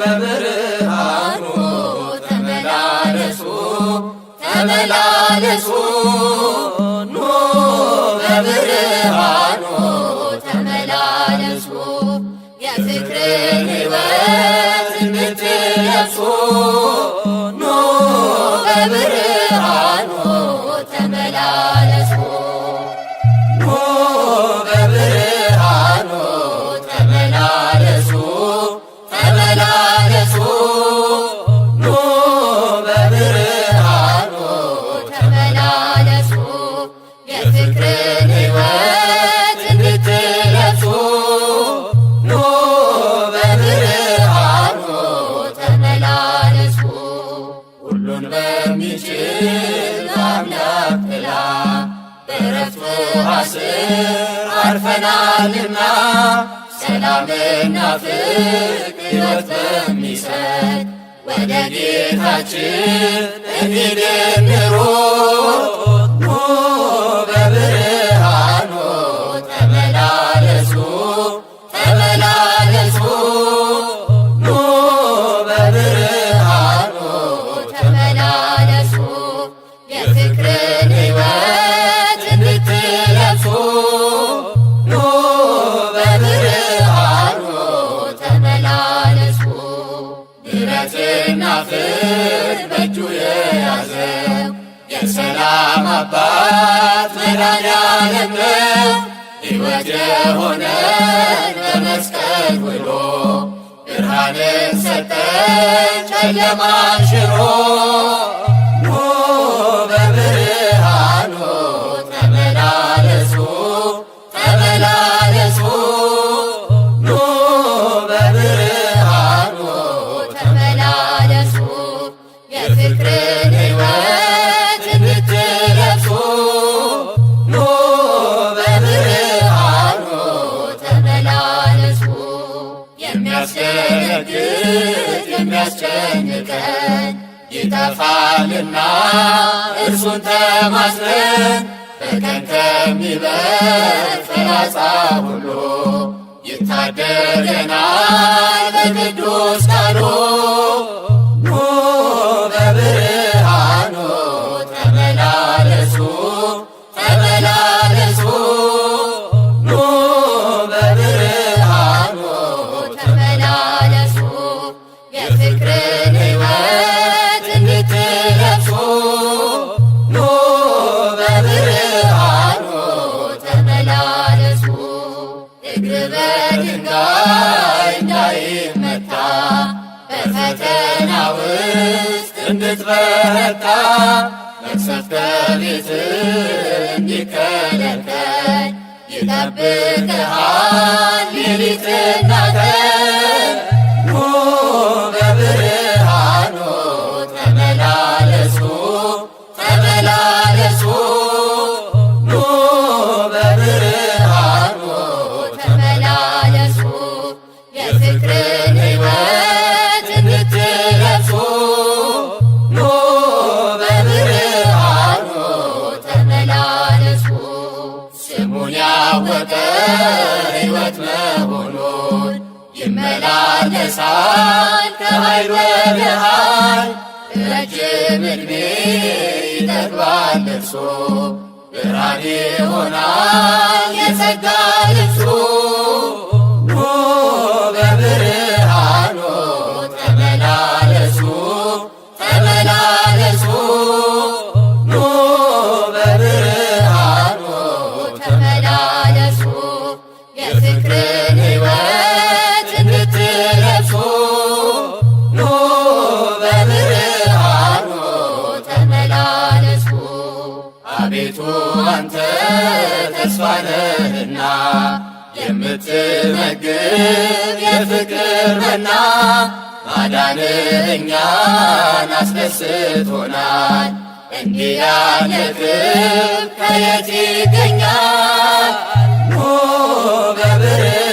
በብርሃኑ ተመላለሱ ተመላለሱ ኑ በብርሃኑ ተመላለሱ የፍቅርን ሕይወት እንድትለብሱ ኑ በብርሃኑ ተመላለሱ ኑ በብርሃኑ ተመላለሱ ተመላለሱ ኑ በብርሃኑ ተመላለሱ የፍቅርን ሕይወት እንድትለብሱ ኑ በብርሃኑ ተመላለሱ ሁሉን በሚችል አምላክ ጥላ በዕረፍቱ ስር አርፈናልና ሰላምና ፍቅር ሕይወት በሚሰጥ ወደ ጌታችን እንሂድ እንሩጥ ኑ በብርሃኑ ተመላለሱ ተመላለሱ ኑ በብርሃኑ ተመላለሱ የፍቅርን ሕይወት እንድትለብሱ ኑ በብርሃኑ ተመላለሱ ምሕረትና ፍቅር በእጁ የያዘው የሰላም አባት መድኃኔዓለም ነው። ሕይወት የሆነን በመስቀል ውሎ ብርሃንን ሰጠን ጨለማን ሽሮ ኑ በብርሃኑ ተመላለሱ ተመላለሱ ኑ በብርሃኑ ተመላለሱ የፍቅርን ሕይወት እንድትለብሱ ኑ በብርሃኑ ተመላለሱ የሚያስደነግጥ የሚያስጨንቀን ይጠፋልና እርሱን ተማጽነን በቀን ከሚበር ፍላጻ ሁሉ ይታደገናል በቅዱስ ቃሉ ኑ በብርሃኑ ተመላለሱ ተመላለሱ ኑ በብርሃኑ ተመላለሱ የፍቅርን ሕይወት እንድትለብሱ ኑ በብርሃኑ ተመላለሱ እግር በድንጋይ እንዳይመታ በፈተና ውስጥ እንድትበረታ መቅሰፍተ ቤትህ እንዲከለከል ይጠብቅሃል ሌሊትና ቀን ኑ በብርሃኑ ተመላለሱ ተመላለሱ ኑ በብርሃኑ ተመላለሱ የፍቅርን ሕይወት እንድትለብሱ ኑ በብርሃኑ ተመላለሱ ስሙን ያወቀ ሕይወት መሆኑን ይመላለሳል ከኃይል ወደ ኃይል ረጅም ዕድሜ ይጠግባል እርሱ ብርሃን ይሆናል የጸጋ ልብሱ ኑ በብርሃኑ ተመላለሱ ተመላለሱ ኑ በብርሃኑ ተመላለሱ የፍቅርን ሕይወት እንድትለብሱ ኑ በብርሃኑ ተመላለሱ አቤቱ አንተ ተስፋ ነህና የምትመግብ የፍቅር መና ማዳንህ እኛን አስደስቶናል እንዲህ ያለ ክብር ከየት ይገኛል ኑ በብርሃኑ